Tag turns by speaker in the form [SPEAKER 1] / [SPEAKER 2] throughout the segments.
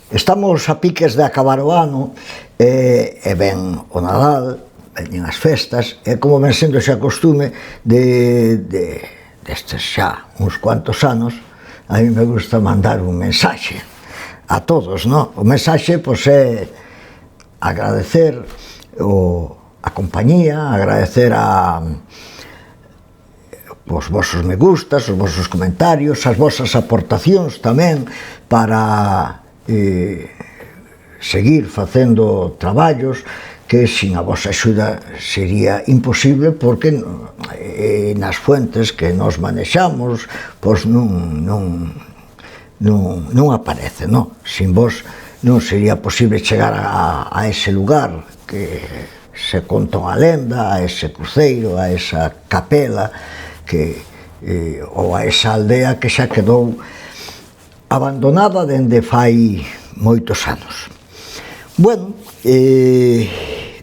[SPEAKER 1] Estamos a piques de acabar o ano e ven o Nadal, veñen as festas, e como ven sendo xa costume destes xa uns cuantos anos, a mí me gusta mandar un mensaxe a todos, non? O mensaxe, pois, é agradecer a compañía, agradecer os vosos me gustas, os vosos comentarios, as vosas aportacións tamén para seguir facendo traballos que sin a vosa axuda sería imposible, porque nas fuentes que nos manexamos pois non aparece, non? Sin vos non sería posible chegar a ese lugar que se conta unha lenda, a ese cruceiro, a esa capela ou a esa aldea que xa quedou abandonada dende fai moitos anos. Bueno,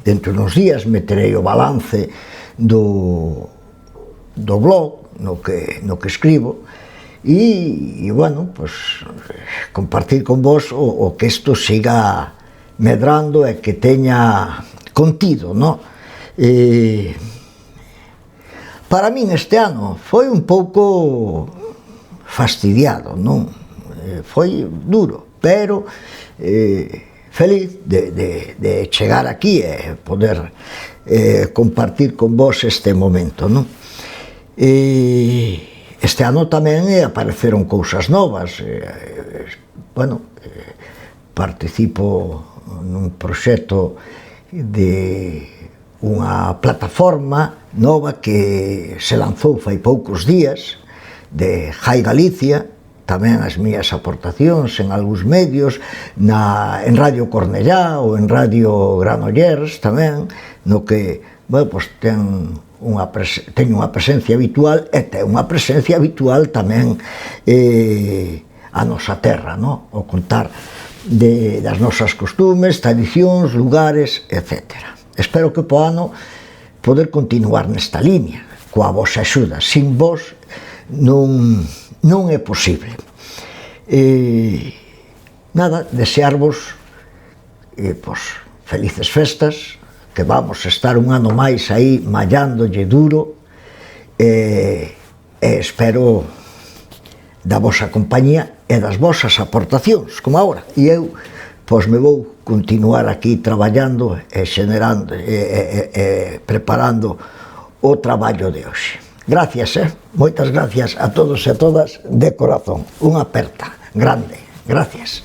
[SPEAKER 1] dentro de uns días meterei o balance do blog no que escribo e, bueno, pues, compartir con vos o que isto siga medrando e que teña contido, non? Para min este ano foi un pouco fastidiado, non? Foi duro, pero feliz de chegar aquí e poder compartir con vos este momento, non? Este ano tamén apareceron cousas novas. Bueno, participo nun proxecto de unha plataforma nova que se lanzou fai poucos días, de Jai Galicia, tamén as miñas aportacións en algúns medios, en Radio Cornellá ou en Radio Granollers tamén, no que, bueno, pois teño unha presencia habitual e ten unha presencia habitual tamén a nosa terra, non? O contar das nosas costumes, tradicións, lugares, etc. Espero que po ano poder continuar nesta línea, coa vosa axuda. Sin vos non é posible. Nada, desearvos felices festas, que vamos a estar un ano máis aí mallándolle duro, e espero da vosa compañía e das vosas aportacións, como agora. E eu, pois, me vou continuar aquí traballando e xenerando e preparando o traballo de hoxe. Gracias, moitas gracias a todos e a todas de corazón. Unha aperta grande. Gracias.